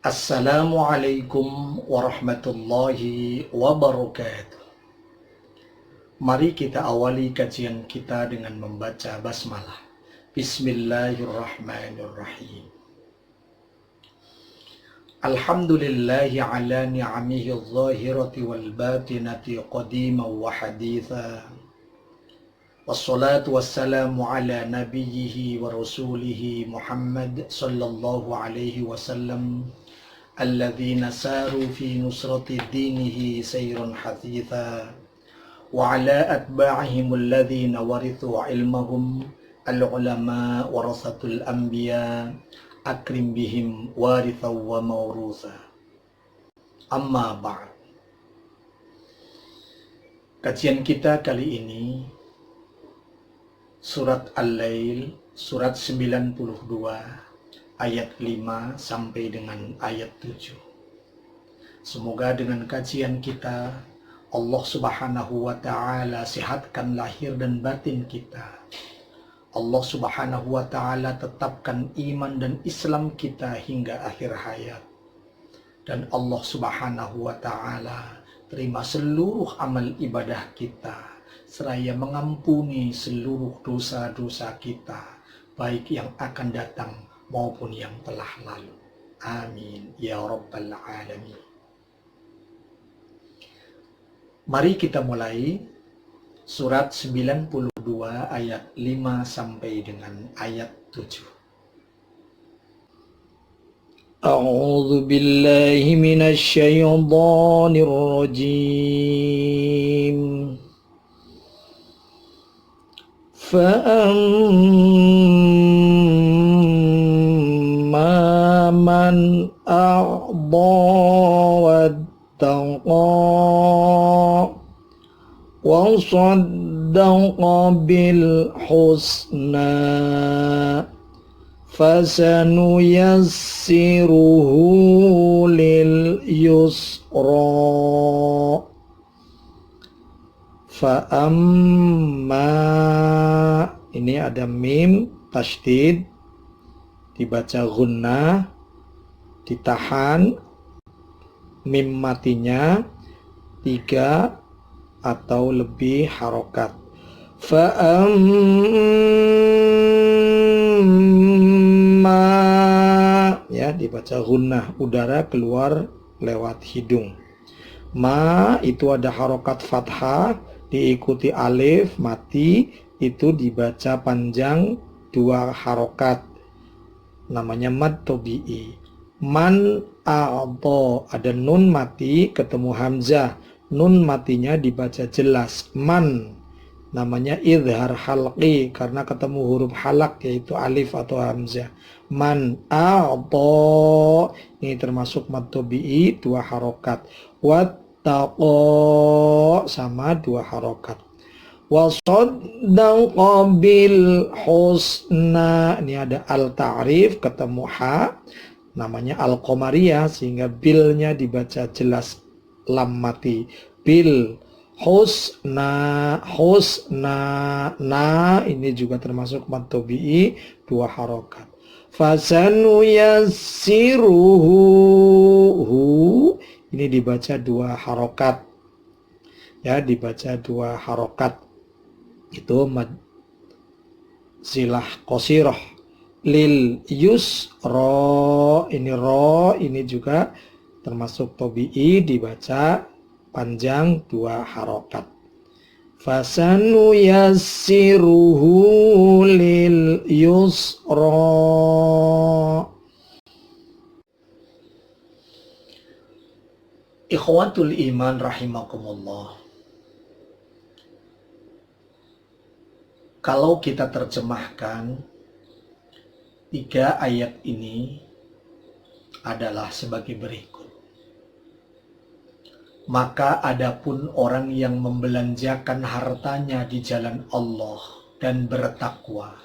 Assalamualaikum warahmatullahi wabarakatuh. Mari kita awali kajian kita dengan membaca basmalah. Bismillahirrahmanirrahim. Alhamdulillahi ala ni'amihi adh-dhahirati wal batinati qadiman wa haditha. Wassalatu wassalamu ala nabiyhi wa rasulihi Muhammad sallallahu alaihi wasallam alladzina saru fi nusrati dinihi sayrun hathitha wa ala atba'ihim alladzina warithu ilmahum al-ulama warasatul anbiya akrim bihim waritha wa mawrutha. Amma ba'd. Kajian kita kali ini Surat Al-Lail, surat 92, ayat 5 sampai dengan ayat 7. Semoga dengan kajian kita, Allah Subhanahu wa Ta'ala sehatkan lahir dan batin kita. Allah Subhanahu wa Ta'ala tetapkan iman dan Islam kita hingga akhir hayat. Dan Allah Subhanahu wa Ta'ala terima seluruh amal ibadah kita, seraya mengampuni seluruh dosa-dosa kita, baik yang akan datang maupun yang telah lalu. Amin ya rabbal alamin. Mari kita mulai surat 92 ayat 5 sampai dengan ayat 7. A'udzu billahi minasy syaithanir rajim. فَأَمَّا مَنْ أَعْطَى وَاتَّقَى وَصَدَّقَ بِالْحُسْنَى فَسَنُيَسِّرُهُ لِلْيُسْرَى. Fa'amma, ini ada mim tasydid, dibaca gunnah, ditahan, mim matinya 3 atau lebih harokat. Fa'amma, ya, dibaca gunnah, udara keluar lewat hidung. Ma itu ada harokat fathah, diikuti alif mati, itu dibaca panjang 2 harokat, namanya mad tobi'i. Man a'to, ada nun mati ketemu hamzah, nun matinya dibaca jelas. Man namanya idhar halqi karena ketemu huruf halak yaitu alif atau hamzah. Man a'to, ini termasuk mad tobi'i 2 harokat. Wattaqo sama 2 harokat. Wasaddaqa bil husna, ini ada al-ta'rif ketemu ha, namanya al-qamariyah, sehingga bilnya dibaca jelas, lam mati. Bil husna, husna, na ini juga termasuk mad tobi'i 2 harokat. Fasanuyassiruhu, ini dibaca 2 harokat, ya, dibaca 2 harokat, itu mad silah qasirah. Lil yusra, ini ro, ini juga termasuk tobi'i, dibaca panjang 2 harokat. Fasanuyassiruhu lil yusra. Ikhwatul iman rahimakumullah. Kalau kita terjemahkan 3 ayat ini adalah sebagai berikut. Maka adapun orang yang membelanjakan hartanya di jalan Allah dan bertakwa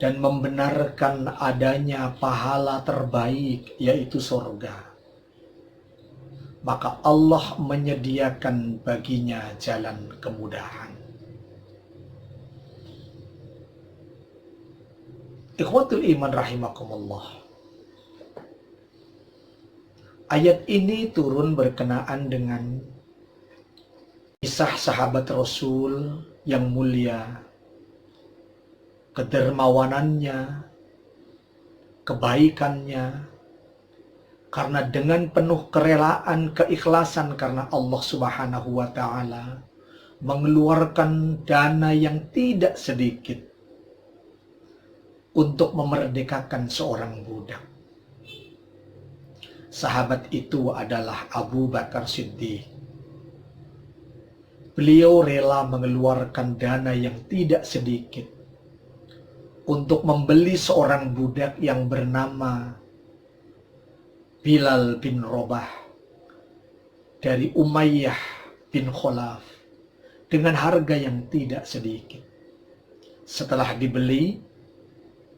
dan membenarkan adanya pahala terbaik yaitu surga, maka Allah menyediakan baginya jalan kemudahan. Ikhwatul iman rahimakumullah. Ayat ini turun berkenaan dengan kisah sahabat Rasul yang mulia, kedermawanannya, kebaikannya, karena dengan penuh kerelaan, keikhlasan karena Allah Subhanahu wa Ta'ala, mengeluarkan dana yang tidak sedikit untuk memerdekakan seorang budak. Sahabat itu adalah Abu Bakar Siddiq. Beliau rela mengeluarkan dana yang tidak sedikit untuk membeli seorang budak yang bernama Bilal bin Rabah dari Umayyah bin Khalaf dengan harga yang tidak sedikit. Setelah dibeli,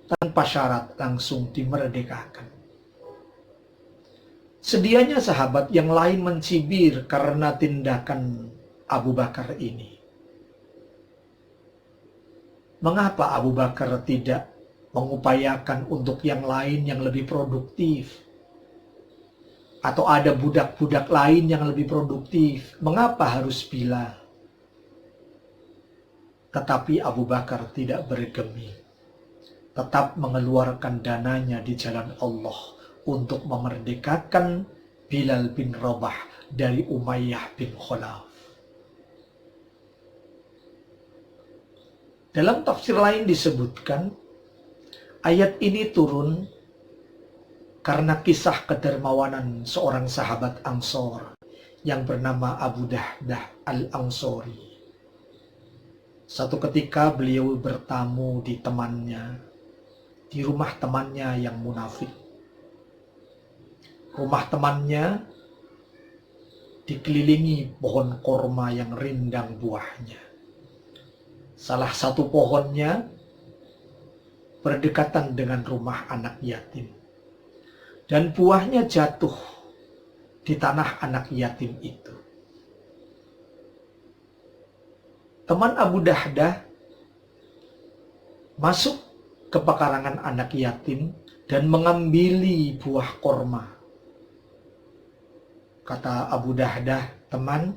tanpa syarat langsung dimerdekakan. Sedianya sahabat yang lain mencibir karena tindakan Abu Bakar ini. Mengapa Abu Bakar tidak mengupayakan untuk yang lain yang lebih produktif? Atau ada budak-budak lain yang lebih produktif? Mengapa harus Bilal? Tetapi Abu Bakar tidak bergeming. Tetap mengeluarkan dananya di jalan Allah untuk memerdekakan Bilal bin Rabah dari Umayyah bin Khalaf. Dalam tafsir lain disebutkan, ayat ini turun karena kisah kedermawanan seorang sahabat Ansor yang bernama Abu Dahdah al-Ansori. Satu ketika beliau bertamu di rumah temannya yang munafik. Rumah temannya dikelilingi pohon korma yang rindang buahnya. Salah satu pohonnya berdekatan dengan rumah anak yatim. Dan buahnya jatuh di tanah anak yatim itu. Teman Abu Dahdah masuk ke pekarangan anak yatim dan mengambil buah korma. Kata Abu Dahdah, teman,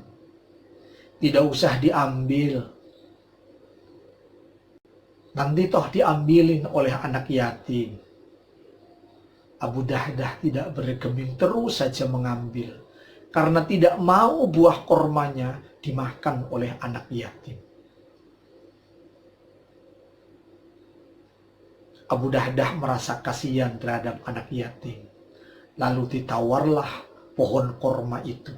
tidak usah diambil. Nanti toh diambilin oleh anak yatim. Abu Dahdah tidak bergeming, terus saja mengambil. Karena tidak mau buah kormanya dimakan oleh anak yatim. Abu Dahdah merasa kasihan terhadap anak yatim. Lalu ditawarlah pohon korma itu.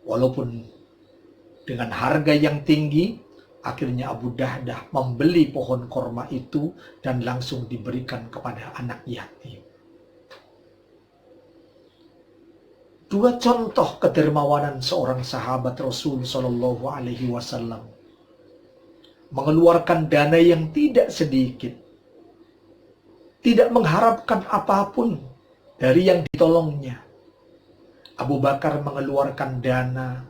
Walaupun dengan harga yang tinggi, akhirnya Abu Dahdah membeli pohon korma itu dan langsung diberikan kepada anak yatim. Dua contoh kedermawanan seorang sahabat Rasul Shallallahu Alaihi Wasallam, mengeluarkan dana yang tidak sedikit, tidak mengharapkan apapun dari yang ditolongnya. Abu Bakar mengeluarkan dana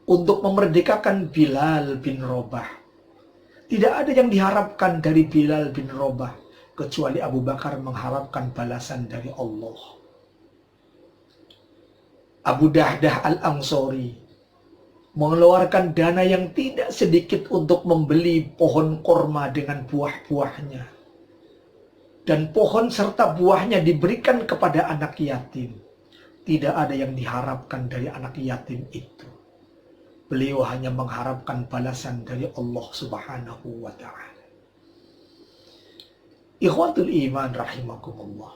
untuk memerdekakan Bilal bin Rabah. Tidak ada yang diharapkan dari Bilal bin Rabah kecuali Abu Bakar mengharapkan balasan dari Allah. Abu Dahdah al-Ansori mengeluarkan dana yang tidak sedikit untuk membeli pohon korma dengan buah-buahnya. Dan pohon serta buahnya diberikan kepada anak yatim. Tidak ada yang diharapkan dari anak yatim itu. Beliau hanya mengharapkan balasan dari Allah Subhanahu wa Ta'ala. Ikhwatul iman rahimakumullah.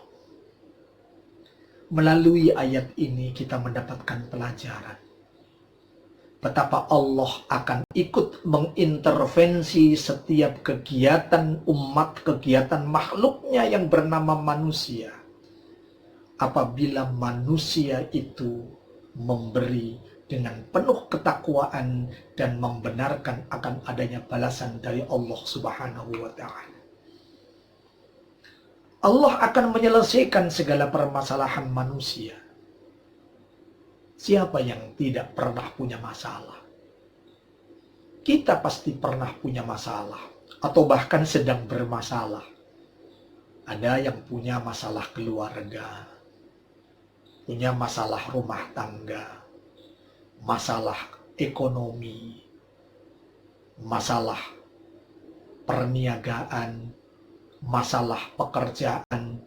Melalui ayat ini kita mendapatkan pelajaran betapa Allah akan ikut mengintervensi setiap kegiatan umat, kegiatan makhluknya yang bernama manusia, apabila manusia itu memberi dengan penuh ketakwaan dan membenarkan akan adanya balasan dari Allah Subhanahu wa Ta'ala. Allah akan menyelesaikan segala permasalahan manusia. Siapa yang tidak pernah punya masalah? Kita pasti pernah punya masalah, atau bahkan sedang bermasalah. Ada yang punya masalah keluarga, punya masalah rumah tangga, masalah ekonomi, masalah perniagaan, masalah pekerjaan,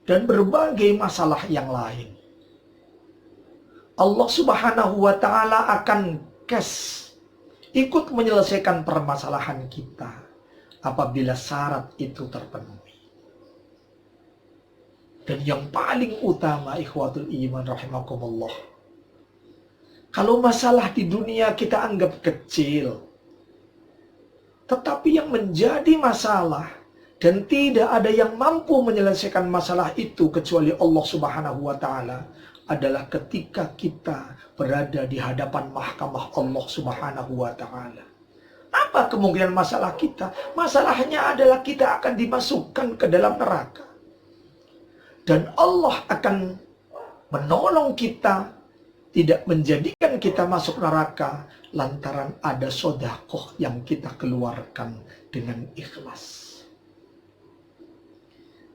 dan berbagai masalah yang lain. Allah Subhanahu wa Ta'ala akan ikut menyelesaikan permasalahan kita apabila syarat itu terpenuhi. Dan yang paling utama, ikhwatul iman rahimakumullah, kalau masalah di dunia kita anggap kecil, tetapi yang menjadi masalah dan tidak ada yang mampu menyelesaikan masalah itu kecuali Allah Subhanahu wa Ta'ala adalah ketika kita berada di hadapan mahkamah Allah Subhanahu wa Ta'ala. Apa kemungkinan masalah kita? Masalahnya adalah kita akan dimasukkan ke dalam neraka. Dan Allah akan menolong kita, tidak menjadikan kita masuk neraka lantaran ada sedekah yang kita keluarkan dengan ikhlas.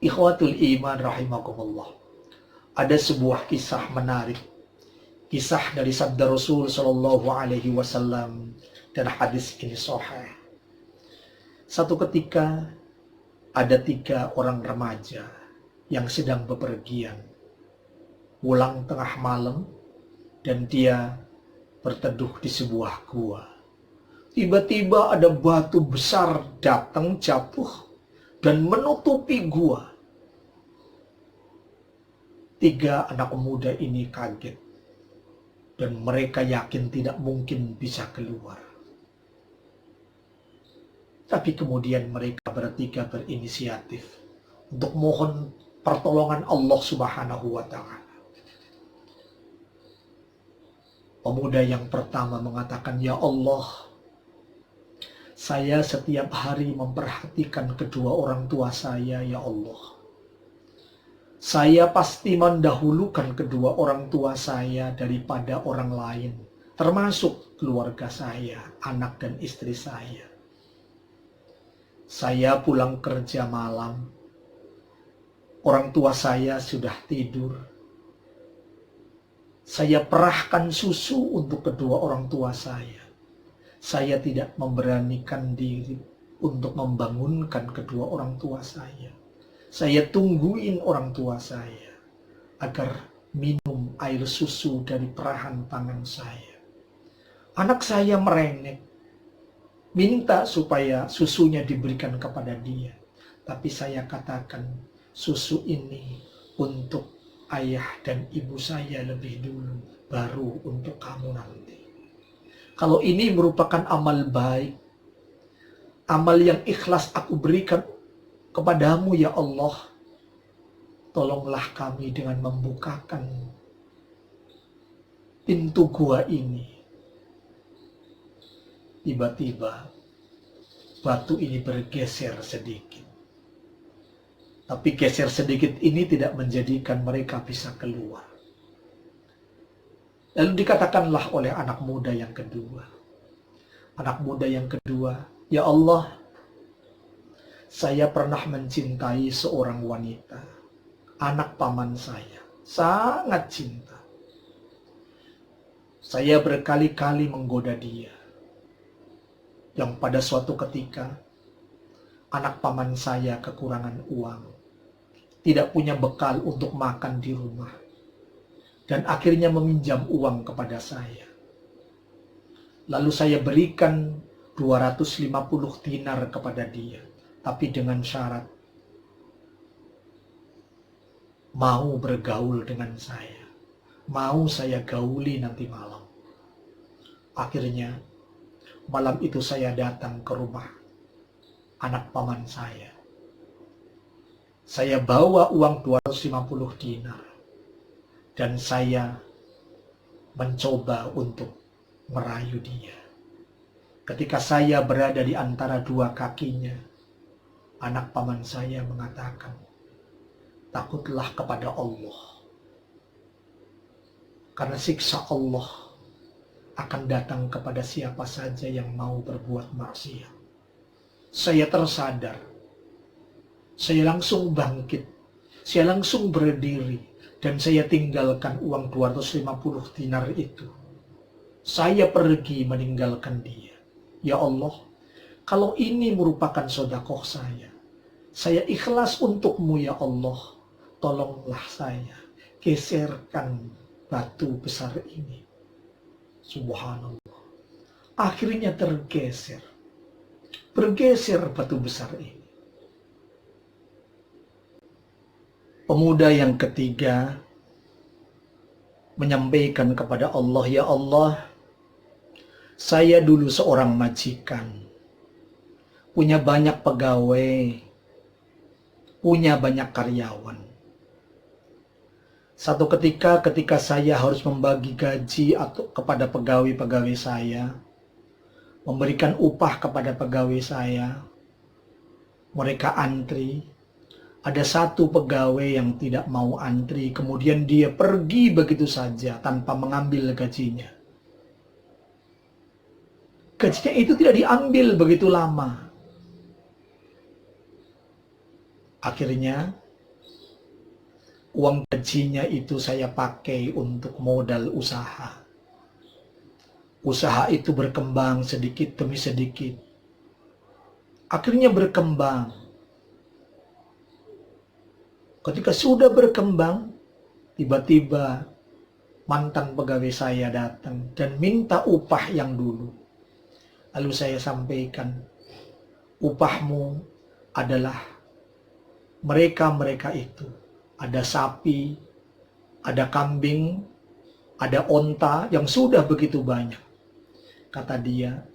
Ikhwatul iman rahimakumullah. Ada sebuah kisah menarik, kisah dari sabda Rasul Shallallahu Alaihi Wasallam, dan hadis ini sahih. Satu ketika ada 3 orang remaja yang sedang bepergian, pulang tengah malam, dan dia berteduh di sebuah gua. Tiba-tiba ada batu besar datang jatuh dan menutupi gua. 3 anak muda ini kaget dan mereka yakin tidak mungkin bisa keluar. Tapi kemudian mereka bertiga berinisiatif untuk mohon pertolongan Allah Subhanahu wa Ta'ala. Pemuda yang pertama mengatakan, "Ya Allah, saya setiap hari memperhatikan kedua orang tua saya, ya Allah. Saya pasti mendahulukan kedua orang tua saya daripada orang lain, termasuk keluarga saya, anak dan istri saya. Saya pulang kerja malam, orang tua saya sudah tidur. Saya perahkan susu untuk kedua orang tua saya. Saya tidak memberanikan diri untuk membangunkan kedua orang tua saya. Saya tungguin orang tua saya agar minum air susu dari perahan tangan saya. Anak saya merengek, minta supaya susunya diberikan kepada dia. Tapi saya katakan, susu ini untuk ayah dan ibu saya lebih dulu, baru untuk kamu nanti. Kalau ini merupakan amal baik, amal yang ikhlas aku berikan kepadamu ya Allah, tolonglah kami dengan membukakan pintu gua ini." Tiba-tiba batu ini bergeser sedikit. Tapi geser sedikit ini tidak menjadikan mereka bisa keluar. Lalu dikatakanlah oleh anak muda yang kedua. Anak muda yang kedua, "Ya Allah, saya pernah mencintai seorang wanita, anak paman saya, sangat cinta. Saya berkali-kali menggoda dia. Yang pada suatu ketika, anak paman saya kekurangan uang, tidak punya bekal untuk makan di rumah, dan akhirnya meminjam uang kepada saya. Lalu saya berikan 250 dinar kepada dia, tapi dengan syarat mau bergaul dengan saya, mau saya gauli nanti malam. Akhirnya malam itu saya datang ke rumah anak paman saya. Saya bawa uang 250 dinar dan saya mencoba untuk merayu dia. Ketika saya berada di antara dua kakinya, anak paman saya mengatakan, "Takutlah kepada Allah, karena siksa Allah akan datang kepada siapa saja yang mau berbuat maksiat." Saya tersadar, saya langsung bangkit, saya langsung berdiri, dan saya tinggalkan uang 250 dinar itu. Saya pergi meninggalkan dia. Ya Allah, kalau ini merupakan sedekah saya ikhlas untukmu ya Allah. Tolonglah saya, geserkan batu besar ini. Subhanallah. Akhirnya bergeser batu besar ini. Pemuda yang ketiga menyampaikan kepada Allah, ya Allah, saya dulu seorang majikan, punya banyak pegawai, punya banyak karyawan. Satu ketika saya harus membagi gaji atau kepada pegawai-pegawai saya, memberikan upah kepada pegawai saya, mereka antri. Ada satu pegawai yang tidak mau antri, kemudian dia pergi begitu saja tanpa mengambil gajinya. Gajinya itu tidak diambil begitu lama. Akhirnya, uang gajinya itu saya pakai untuk modal usaha. Usaha itu berkembang sedikit demi sedikit. Akhirnya berkembang. Ketika sudah berkembang, tiba-tiba mantan pegawai saya datang dan minta upah yang dulu. Lalu saya sampaikan, upahmu adalah mereka itu. Ada sapi, ada kambing, ada onta yang sudah begitu banyak. Kata dia,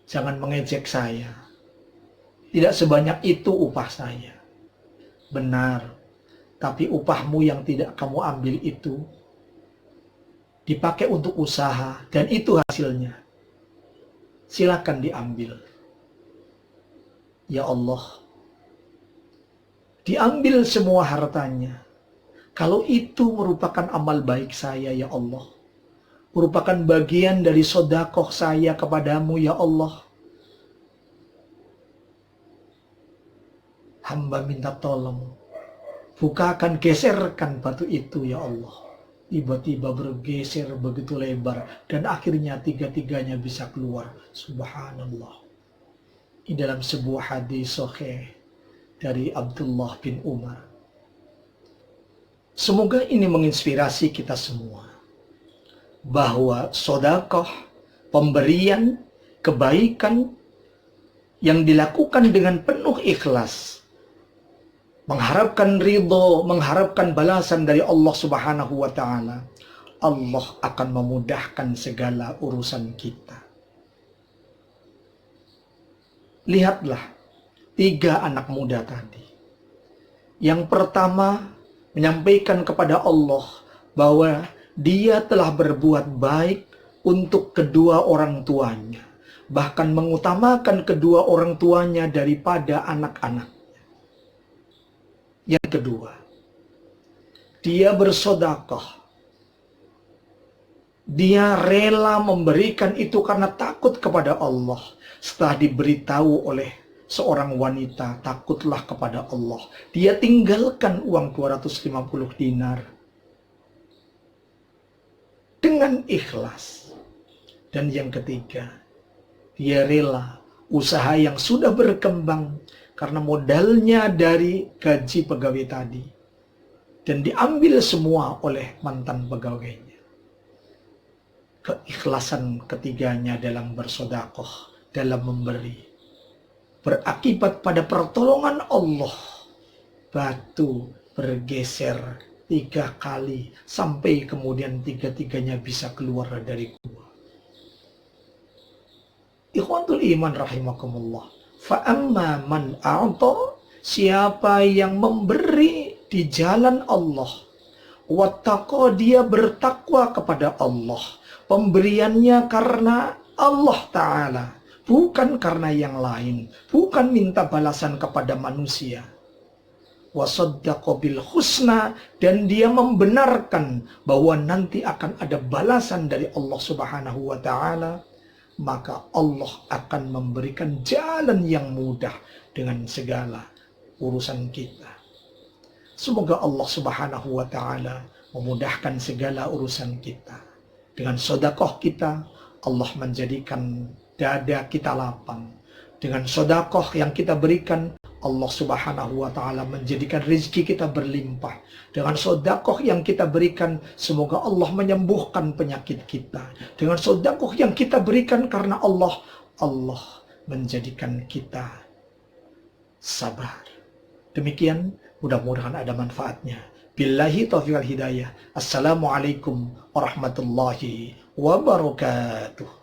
jangan mengejek saya. Tidak sebanyak itu upah saya. Benar, tapi upahmu yang tidak kamu ambil itu dipakai untuk usaha dan itu hasilnya. Silakan diambil. Ya Allah, diambil semua hartanya. Kalau itu merupakan amal baik saya, ya Allah, merupakan bagian dari sedekah saya kepadamu, ya Allah, hamba minta tolong, bukakan, geserkan batu itu ya Allah. Tiba-tiba bergeser begitu lebar dan akhirnya tiga-tiganya bisa keluar. Subhanallah. Di dalam sebuah hadis sahih dari Abdullah bin Umar. Semoga ini menginspirasi kita semua bahwa sedekah, pemberian, kebaikan yang dilakukan dengan penuh ikhlas, mengharapkan ridho, mengharapkan balasan dari Allah Subhanahu wa Ta'ala, Allah akan memudahkan segala urusan kita. Lihatlah 3 anak muda tadi. Yang pertama menyampaikan kepada Allah bahwa dia telah berbuat baik untuk kedua orang tuanya, bahkan mengutamakan kedua orang tuanya daripada anak-anak. Yang kedua, dia bersedekah. Dia rela memberikan itu karena takut kepada Allah. Setelah diberitahu oleh seorang wanita, takutlah kepada Allah, dia tinggalkan uang 250 dinar dengan ikhlas. Dan yang ketiga, dia rela usaha yang sudah berkembang karena modalnya dari gaji pegawai tadi dan diambil semua oleh mantan pegawainya. Keikhlasan ketiganya dalam bersedekah, dalam memberi, berakibat pada pertolongan Allah. Batu bergeser 3 kali sampai kemudian tiga-tiganya bisa keluar dari gua. Ikhwatul iman rahimakumullah. Fa'amma man a'ta, siapa yang memberi di jalan Allah, wattaqa, dia bertakwa kepada Allah, pemberiannya karena Allah Ta'ala, bukan karena yang lain, bukan minta balasan kepada manusia. Wasaddaqa bil husna, dan dia membenarkan bahwa nanti akan ada balasan dari Allah Subhanahu wa Ta'ala, maka Allah akan memberikan jalan yang mudah dengan segala urusan kita. Semoga Allah Subhanahu wa Ta'ala memudahkan segala urusan kita. Dengan sedekah kita, Allah menjadikan dada kita lapang. Dengan sedekah yang kita berikan, Allah Subhanahu wa Ta'ala menjadikan rezeki kita berlimpah. Dengan sedekah yang kita berikan, semoga Allah menyembuhkan penyakit kita. Dengan sedekah yang kita berikan karena Allah menjadikan kita sabar. Demikian, mudah-mudahan ada manfaatnya. Billahi taufiq wal hidayah. Assalamualaikum warahmatullahi wabarakatuh.